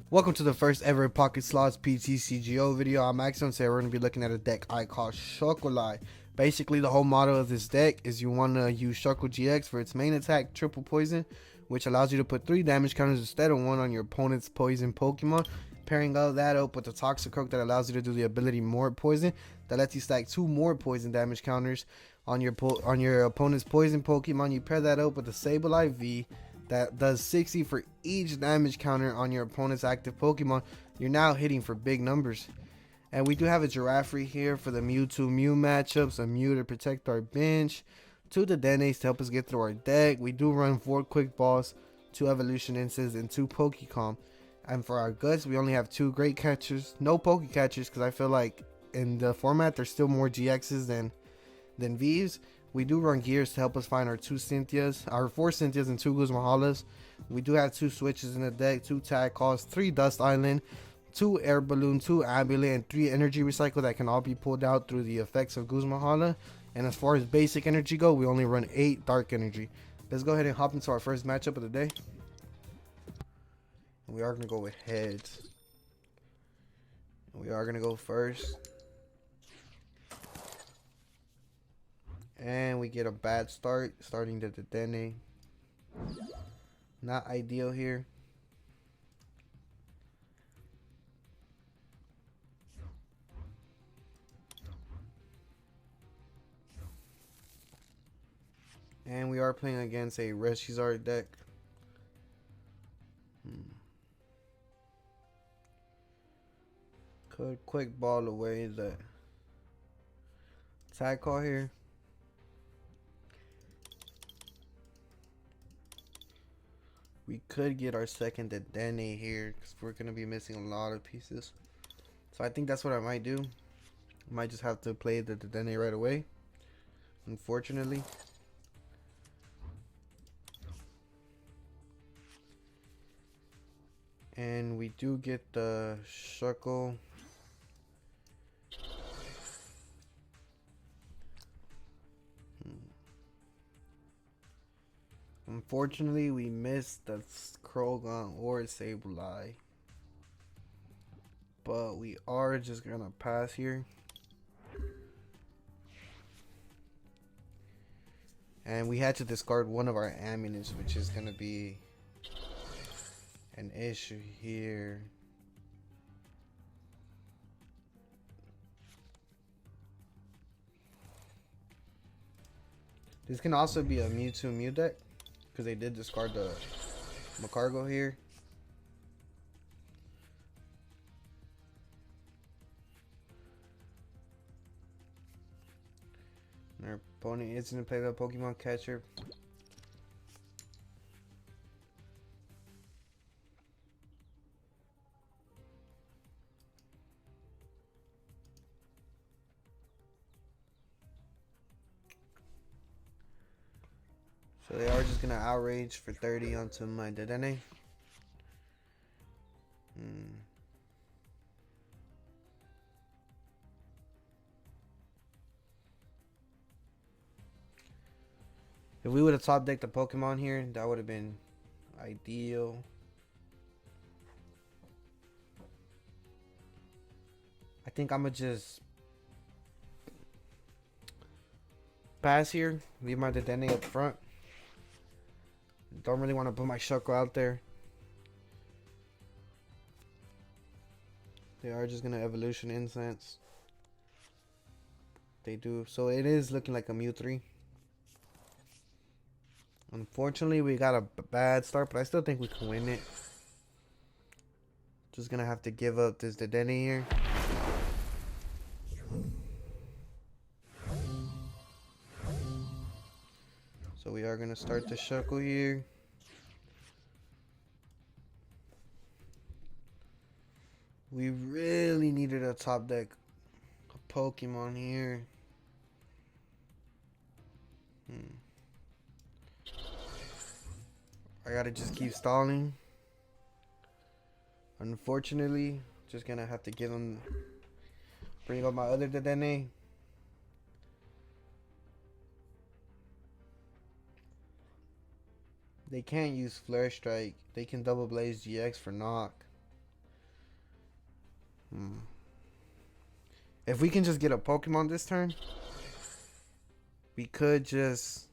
Welcome to the first ever Pocket Slots PTCGO video. I'm Maxim. Today we're going to be looking at a deck I call Shuckle. Basically, the whole motto of this deck is you want to use Shuckle GX for its main attack, triple poison, which allows you to put 3 damage counters instead of 1 on your opponent's poison Pokemon. Pairing that up with the Toxicroak that allows you to do the ability more poison, that lets you stack 2 more poison damage counters on your opponent's poison Pokemon. You pair that up with the Sableye V that does 60 for each damage counter on your opponent's active Pokemon. You're now hitting for big numbers. And we do have a Giraffe here for the Mewtwo Mew matchups, a Mew to protect our bench, 2 Dedennes to help us get through our deck. We do run 4 Quick Balls, 2 Evolution Incense, and 2 Pokecom. And for our guts, we only have 2 Great Catchers, no Poke Catchers, because I feel like in the format there's still more GXs than Vs. We do run gears to help us find our 4 Cynthias and 2 Guzmahalas. We do have 2 switches in the deck, 2 tag calls, 3 Dust Island, 2 Air Balloon, 2 Ambulate, and 3 Energy Recycle that can all be pulled out through the effects of Guzmahala. And as far as basic energy go, we only run 8 Dark Energy. Let's go ahead and hop into our first matchup of the day. We are going to go with heads. We are going to go first. And we get a bad start, starting the Dedenne. Not ideal here. And we are playing against a Reshizard deck. Could quick ball away the tag call here. We could get our second Dedenne here because we're going to be missing a lot of pieces. So I think that's what I might do. I might just have to play the Dedenne right away, unfortunately. And we do get the Shuckle. Unfortunately, we missed the Krogan or Sableye. But we are just going to pass here. And we had to discard one of our ammunitions, which is going to be an issue here. This can also be a Mewtwo Mew deck, because they did discard the Macargo here. And our opponent is going to play the Pokemon Catcher. So they are just going to outrage for 30 onto my Dedenne. If we would have top decked the Pokemon here, that would have been ideal. I think I'm going to just pass here. Leave my Dedenne up front. Don't really want to put my Shuckle out there. They are just going to Evolution Incense. They do. So it is looking like a Mew 3. Unfortunately, we got a bad start, but I still think we can win it. Just going to have to give up this Dedenne here. So we are going to start the Shuckle here. We really needed a top deck a Pokemon here. I gotta just keep stalling. Unfortunately, just gonna have to give him, bring up my other Dedenne. They can't use Flare Strike. They can double blaze GX for knock. If we can just get a Pokemon this turn, we could just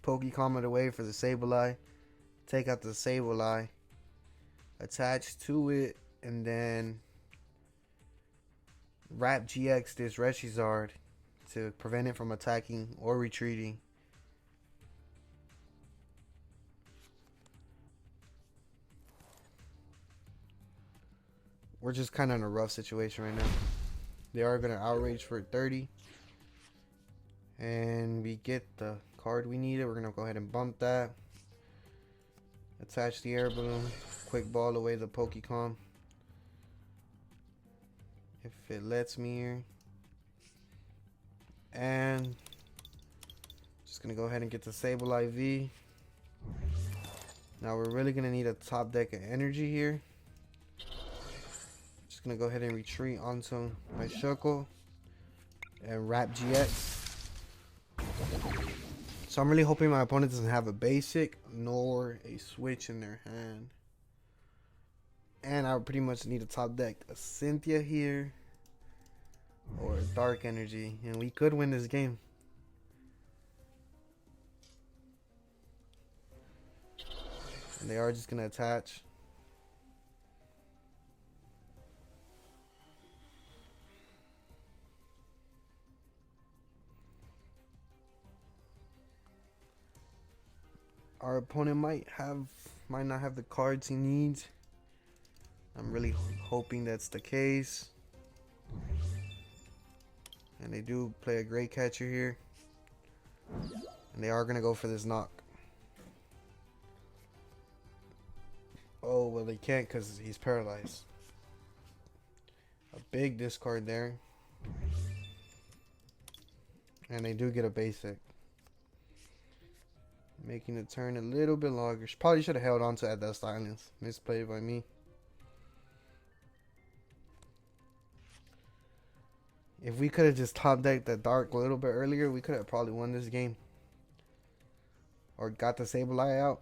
Pokecom it away for the Sableye, take out the Sableye, attach to it, and then Wrap GX this Reshizard to prevent it from attacking or retreating. We're just kind of in a rough situation right now. They are going to outrage for 30. And we get the card we needed. We're going to go ahead and bump that. Attach the air balloon. Quick ball away the Pokecom. If it lets me here. And just going to go ahead and get the Sableye V. Now we're really going to need a top deck of energy here. Just going to go ahead and retreat onto my Shuckle and Wrap GX. So I'm really hoping my opponent doesn't have a basic nor a switch in their hand. And I would pretty much need a top deck a Cynthia here or a Dark Energy, and we could win this game. And they are just gonna attach. Our opponent might not have the cards he needs. I'm really hoping that's the case. And they do play a great catcher here. And they are going to go for this knock. Oh, well, they can't because he's paralyzed. A big discard there. And they do get a basic. Making the turn a little bit longer. Probably should have held on to at that silence. Misplay by me. If we could have just top decked the Dark a little bit earlier, we could have probably won this game. Or got the Sableye out.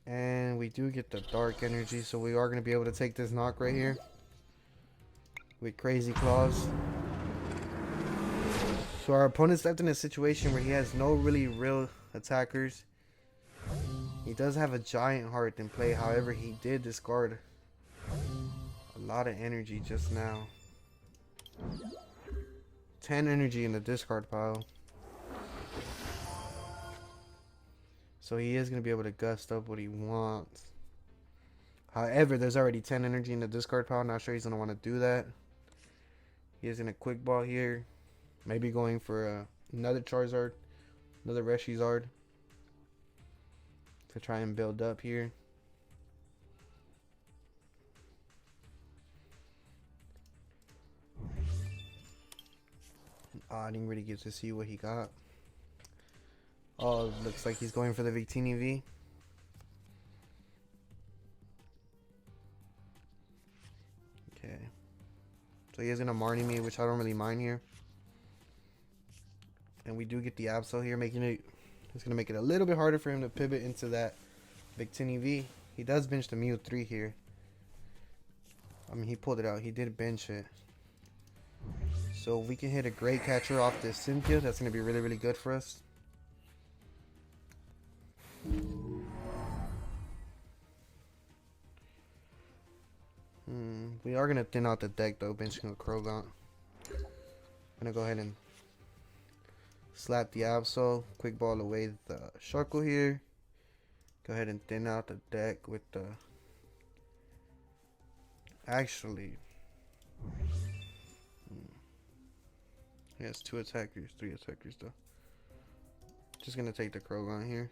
And we do get the Dark Energy, so we are going to be able to take this knock right here. With Crazy Claws. So our opponent's left in a situation where he has no really real attackers. He does have a Giant Heart in play, however he did discard a lot of energy just now. 10 energy in the discard pile. So he is going to be able to gust up what he wants. However, there's already 10 energy in the discard pile. Not sure he's going to want to do that. He is in a quick ball here. Maybe going for another Charizard. Another Reshizard. To try and build up here. I didn't really get to see what he got. Oh, looks like he's going for the Victini V. Okay. So he is going to Marnie me, which I don't really mind here. And we do get the Absol here, making it... It's going to make it a little bit harder for him to pivot into that Victini V. He does bench the Mew 3 here. I mean, he pulled it out. He did bench it. So we can hit a great catcher off this Cynthia. That's going to be really, really good for us. We are going to thin out the deck though, benching a Krogant. I'm going to go ahead and slap the Absol. Quick ball away the Shuckle here. Go ahead and thin out the deck with the... Actually... He has 2 attackers, 3 attackers though. Just gonna take the Krogant here.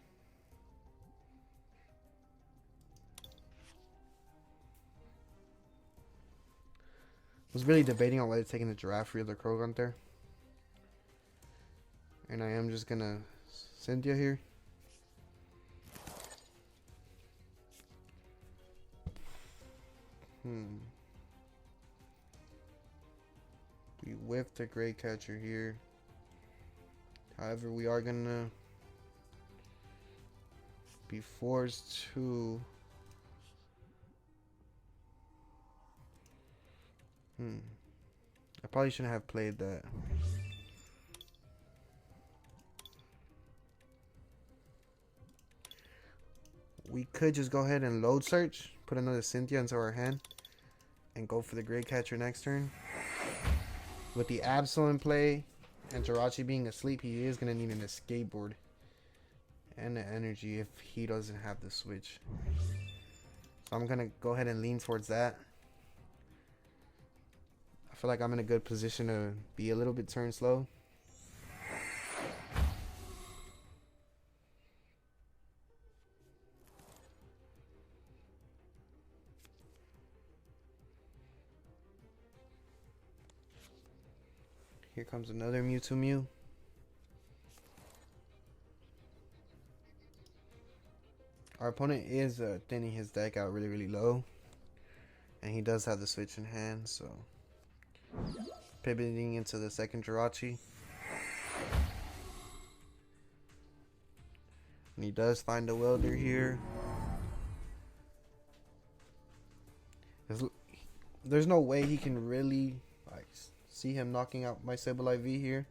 Was really debating on whether taking the Giraffe or the Krogant there. And I am just gonna Cynthia here. We whiffed the Great Catcher here. However, we are gonna be forced to I probably shouldn't have played that. We could just go ahead and load search, put another Cynthia into our hand, and go for the Great Catcher next turn. With the Absol in play and Jirachi being asleep, he is going to need an escape board and the energy if he doesn't have the switch. So I'm going to go ahead and lean towards that. I feel like I'm in a good position to be a little bit turn slow. Here comes another Mewtwo Mew. Our opponent is thinning his deck out really low. And he does have the switch in hand, so pivoting into the second Jirachi. And he does find a welder here. There's no way he can really like see him knocking out my Sableye V here.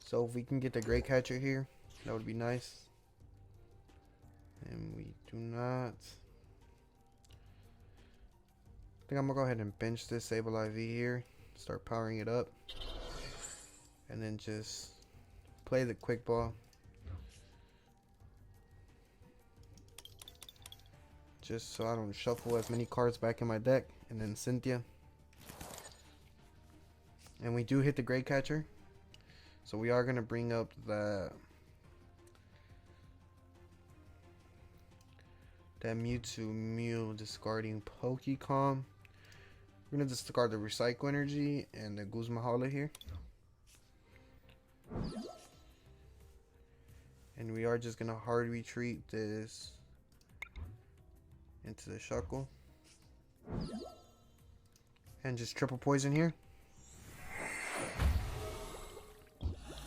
So if we can get the Great Catcher here, that would be nice. And we do not. I think I'm gonna go ahead and bench this Sableye V here, start powering it up, and then just play the quick ball. Just so I don't shuffle as many cards back in my deck. And then Cynthia. And we do hit the Great Catcher. So we are going to bring up that Mewtwo Mew discarding Pokecom. We're going to discard the Recycle Energy and the Guzmahala here. And we are just going to hard retreat this into the Shuckle. And just triple poison here.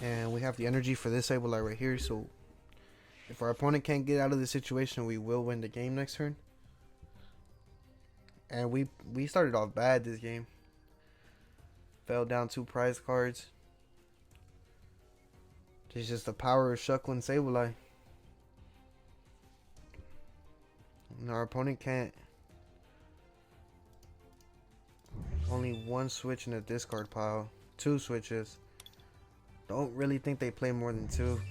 And we have the energy for this Sableye right here, so if our opponent can't get out of the situation, we will win the game next turn. And we started off bad this game. Fell down 2 prize cards. It's just the power of Shuckle and Sableye. And our opponent can't. Only 1 switch in the discard pile. 2 switches. Don't really think they play more than 2.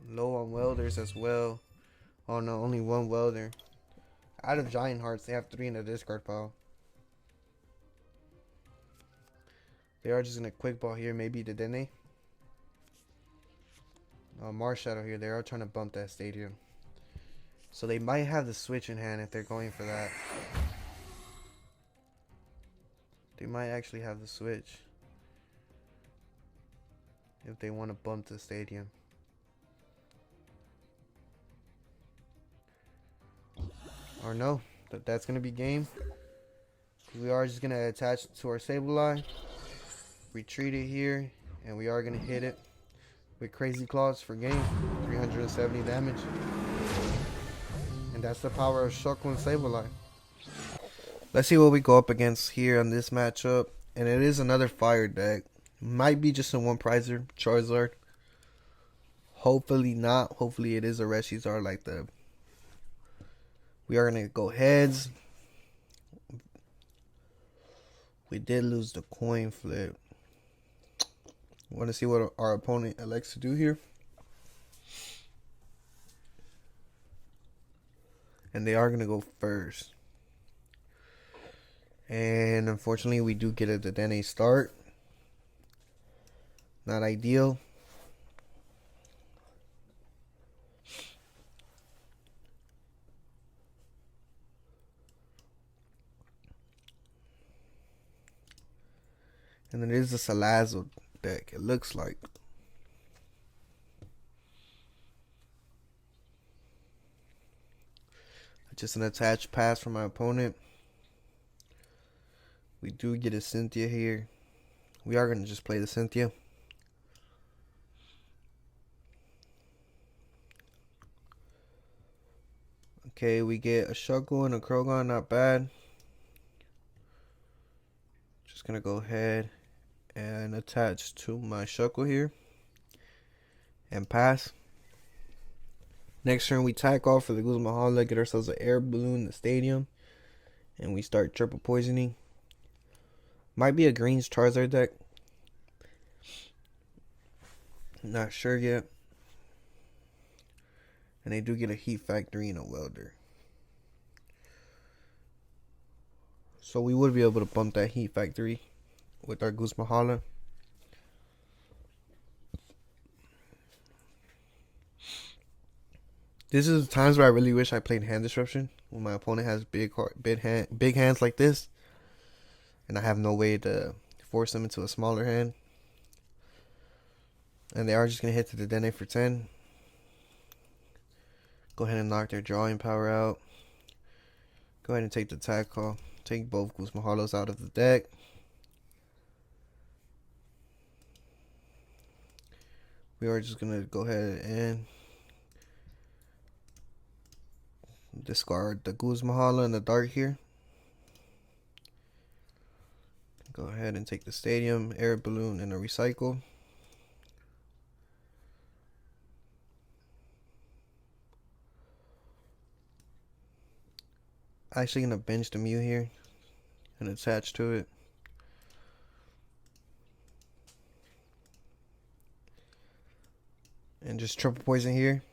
Low on welders as well. Oh no, only 1 welder. Out of Giant Hearts, they have 3 in the discard pile. They are just gonna quick ball here, maybe the Dene. Marshadow here, they are trying to bump that stadium. So they might have the switch in hand if they're going for that. They might actually have the switch if they want to bump the stadium. Or no, that's going to be game. We are just going to attach it to our Sableye. Retreat it here. And we are going to hit it with Crazy Claws for game. 370 damage. And that's the power of Shuckle and Sableye. Let's see what we go up against here on this matchup. And it is another fire deck. Might be just a 1 prizer Charizard. Hopefully not. Hopefully it is a Reshizard like the. We are going to go heads. We did lose the coin flip. Want to see what our opponent elects to do here. And they are going to go first. And unfortunately, we do get a Dedenne start. Not ideal. And it is a Salazzle deck, it looks like. Just an attached pass from my opponent. We do get a Cynthia here. We are going to just play the Cynthia. Okay, we get a Shuckle and a Krogon, not bad. Just gonna go ahead and attach to my Shuckle here and pass. Next turn we tack off for the Guzmahala, get ourselves an air balloon in the stadium, and we start triple poisoning. Might be a greens Charizard deck. Not sure yet. And they do get a Heat Factory and a Welder. So we would be able to bump that Heat Factory with our Guzmahala. This is the times where I really wish I played hand disruption when my opponent has big hands like this, and I have no way to force them into a smaller hand. And they are just gonna hit to the Dene for 10. Go ahead and knock their drawing power out. Go ahead and take the tag call. Take both Guzmahalos out of the deck. We are just gonna go ahead and discard the Guzmahala in the dark here. Go ahead and take the stadium, air balloon, and a recycle. Actually gonna bench the Mew here and attach to it. And just triple poison here.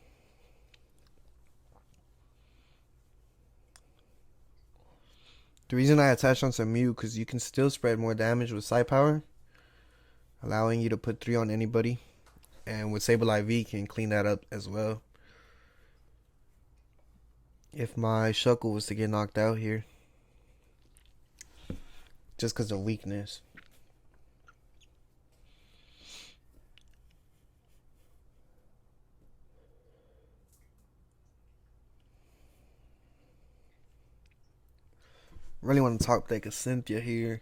The reason I attached on some Mew because you can still spread more damage with Psi Power, allowing you to put 3 on anybody. And with Sableye V can clean that up as well. If my Shuckle was to get knocked out here, just because of weakness. Really want to top deck a Cynthia here.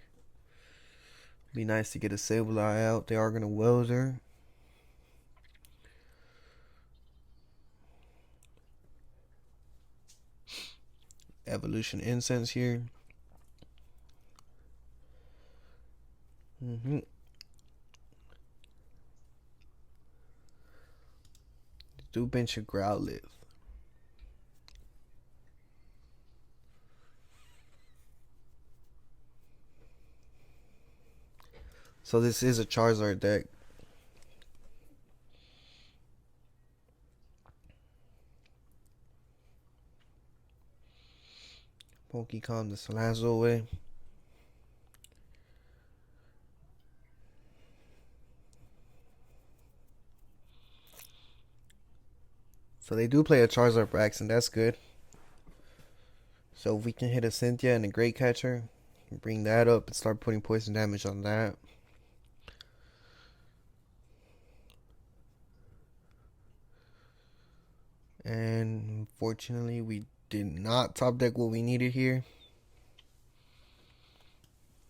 Be nice to get a Sableye out. They are going to Welder. Evolution Incense here. Do bench a Growlithe. So this is a Charizard deck. Pokecom the Salazzle away. So they do play a Charizard Braxton, that's good. So if we can hit a Cynthia and a Great Catcher, bring that up and start putting poison damage on that. And unfortunately we did not top deck what we needed here.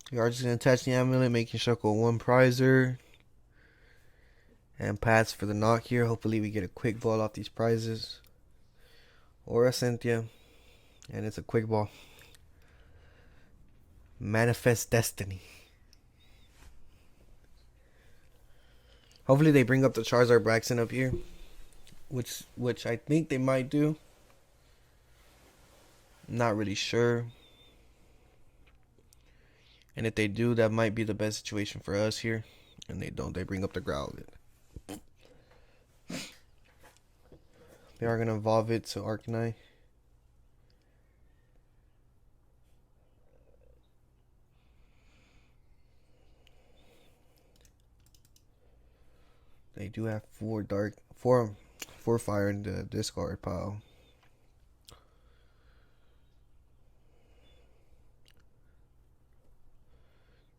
We are just going to attach the amulet, making Shuckle 1 prizer. And pass for the knock here. Hopefully we get a quick ball off these prizes. Or a Cynthia. And it's a quick ball. Manifest Destiny. Hopefully they bring up the Charizard Braxton up here. Which I think they might do. Not really sure. And if they do, that might be the best situation for us here. And they don't. They bring up the Growlithe. They are going to evolve it to Arcanine. They do have 4 fire in the discard pile.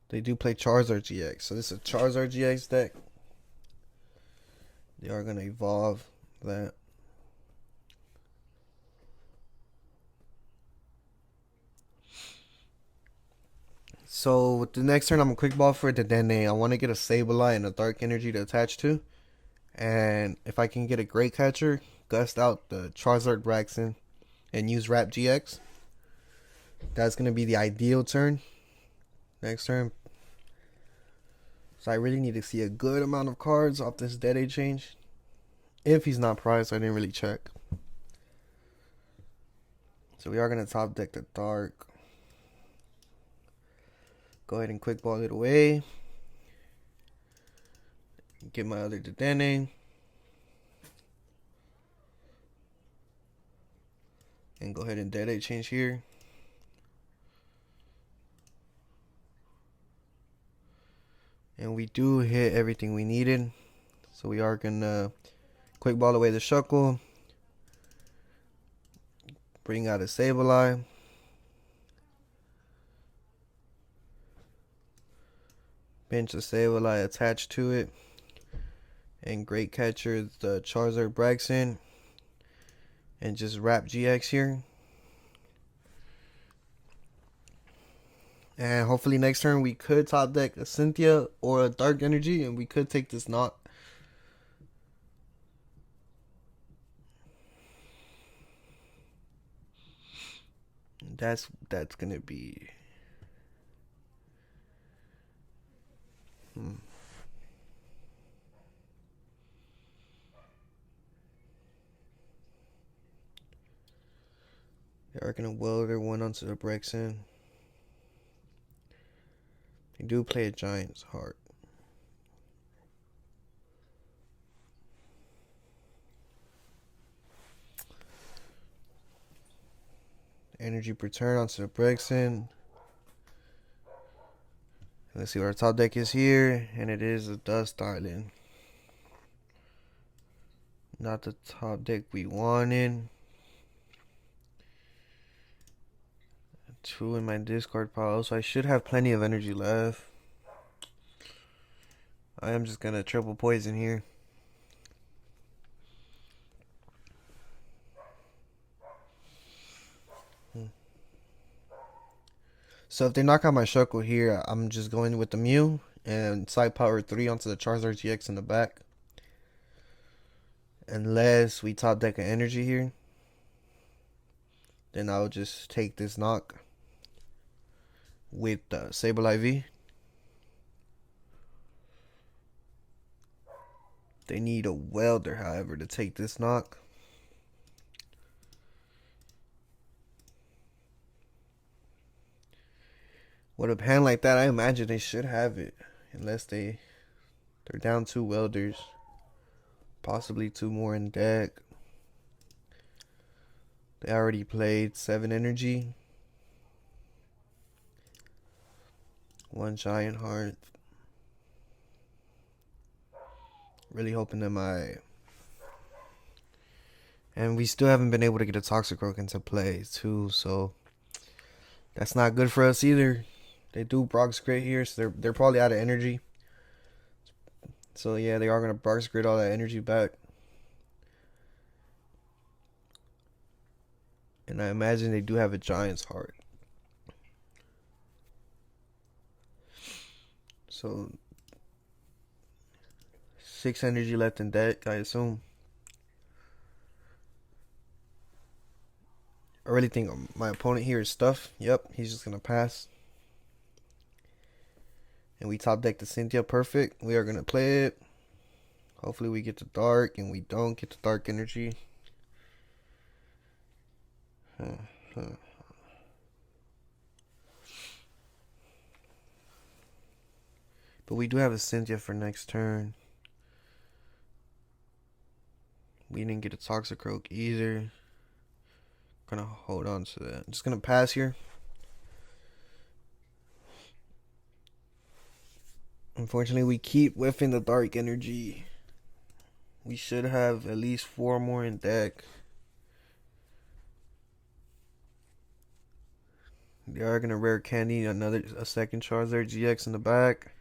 They do play Charizard GX. So this is a Charizard GX deck. They are going to evolve that. So with the next turn, I'm a quick ball for the Dene. I want to get a Sableye and a Dark Energy to attach to. And if I can get a Great Catcher, gust out the Charizard Braxton and use Wrap GX. That's going to be the ideal turn. Next turn. So I really need to see a good amount of cards off this Dead Age change. If he's not priced, I didn't really check. So we are going to top deck the Dark. Go ahead and quick ball it away. Get my other Dedenne. And go ahead and Dead Age change here. And we do hit everything we needed. So we are going to quick ball away the Shuckle. Bring out a Sableye. Bench a Sableye attached to it. And great catcher the Charizard Braxton. And just Wrap GX here. And hopefully next turn we could top deck a Cynthia or a Dark Energy, and we could take this knock. That's gonna be They are gonna welder one onto the Braxton. They do play a Giant's Heart. Energy per turn onto the Braxton. Let's see what our top deck is here. And it is a Dust Island. Not the top deck we wanted. 2 in my discard pile, so I should have plenty of energy left. I am just gonna triple poison here. So if they knock out my Shuckle here, I'm just going with the Mew and side power 3 onto the Charizard GX in the back. Unless we top deck an energy here, then I'll just take this knock with Sableye V. They need a welder, however, to take this knock. With a hand like that, I imagine they should have it. Unless they're down 2 welders. Possibly 2 more in deck. They already played 7 energy. 1 Giant Heart. Really hoping that my... And we still haven't been able to get a Toxicroak into play too, so that's not good for us either. They do Brock's Grit here, so they're probably out of energy. So yeah, they are gonna Brock's Grit all that energy back. And I imagine they do have a Giant's Heart. So 6 energy left in deck, I assume. I really think my opponent here is stuffed. Yep, he's just gonna pass. And we top deck the Cynthia. Perfect. We are gonna play it. Hopefully we get the Dark, and we don't get the Dark energy. But we do have a Cynthia for next turn. We didn't get a Toxicroak either. Gonna hold on to that. I'm just gonna pass here. Unfortunately, we keep whiffing the Dark energy. We should have at least 4 more in deck. They are gonna rare candy a second Charizard GX in the back.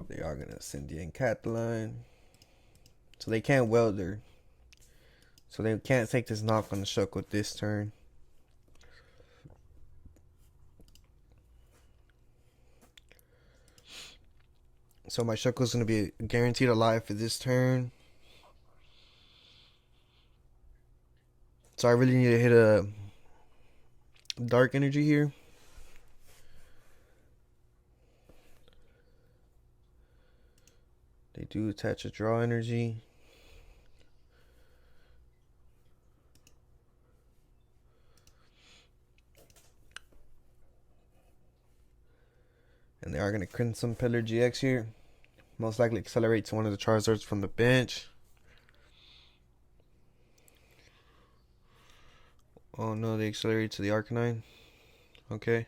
They are gonna Cynthia and Cataline. So they can't welder. So they can't take this knock on the Shuckle with this turn. So my Shuckle's going to be guaranteed alive for this turn. So I really need to hit a dark energy here. They do attach a draw energy. And they are going to Crimson Pillar GX here. Most likely accelerate to one of the Charizards from the bench. Oh no, they accelerate to the Arcanine. Okay.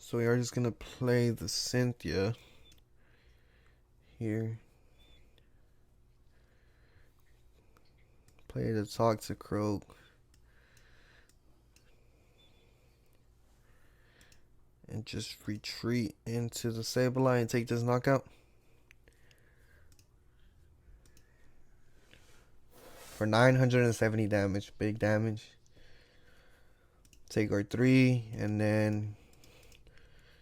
So we are just going to play the Cynthia here. Play the Toxicroak. And just retreat into the Sableye and take this knockout. For 970 damage. Big damage. Take our 3. And then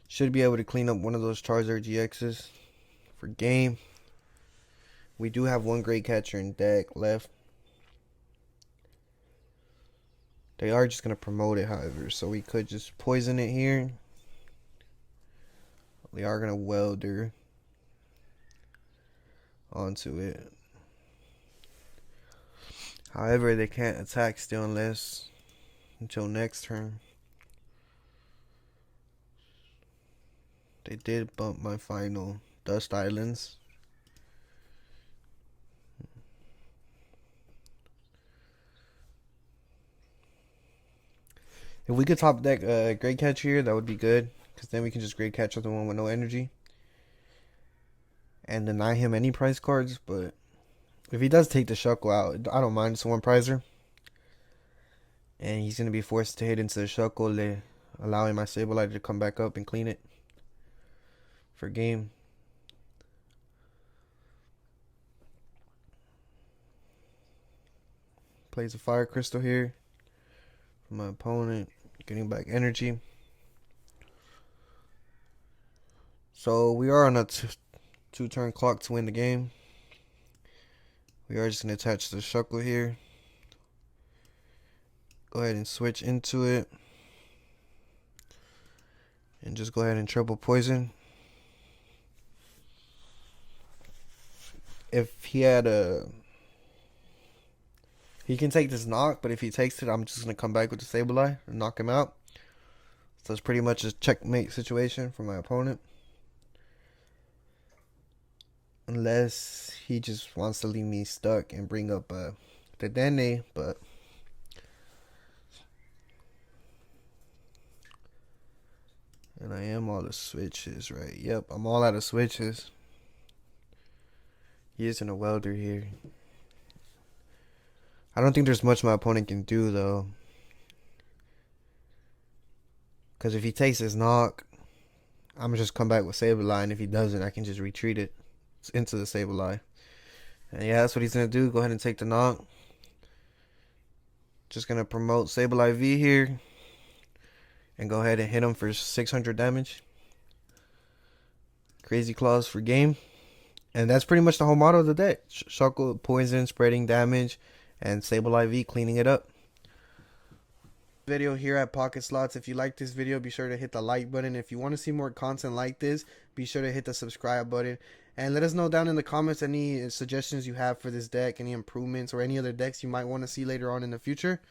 should be able to clean up one of those Charizard GXs for game. We do have one Great Catcher in deck left. They are just going to promote it, however. So we could just poison it here. They are going to welder onto it. However, they can't attack still until next turn. They did bump my final Dust Islands. If we could top deck Great Catch here, that would be good. Because then we can just Great Catch the one with no energy. And deny him any prize cards. But if he does take the Shuckle out, I don't mind. It's one prizer. And he's going to be forced to hit into the Shuckle, allowing my Sableye to come back up and clean it for game. Plays a Fire Crystal here for my opponent, getting back energy. So we are on a two-turn clock to win the game. We are just going to attach the Shuckle here. Go ahead and switch into it. And just go ahead and triple poison. If he had he can take this knock, but if he takes it, I'm just going to come back with the Sableye and knock him out. So it's pretty much a checkmate situation for my opponent. Unless he just wants to leave me stuck and bring up the Dene, but and I am all the switches, right? Yep, I'm all out of switches. He isn't a welder here. I don't think there's much my opponent can do, though. Because if he takes his knock, I'm going to just come back with Sableye. And if he doesn't, I can just retreat it into the Sableye. And yeah, that's what he's going to do. Go ahead and take the knock. Just going to promote Sableye V here. And go ahead and hit him for 600 damage. Crazy Claws for game. And that's pretty much the whole motto of the deck. Shuckle, poison, spreading damage, and Sableye V cleaning it up. Video here at Pocket Slots. If you like this video, be sure to hit the like button. If you want to see more content like this, be sure to hit the subscribe button. And let us know down in the comments any suggestions you have for this deck, any improvements, or any other decks you might want to see later on in the future.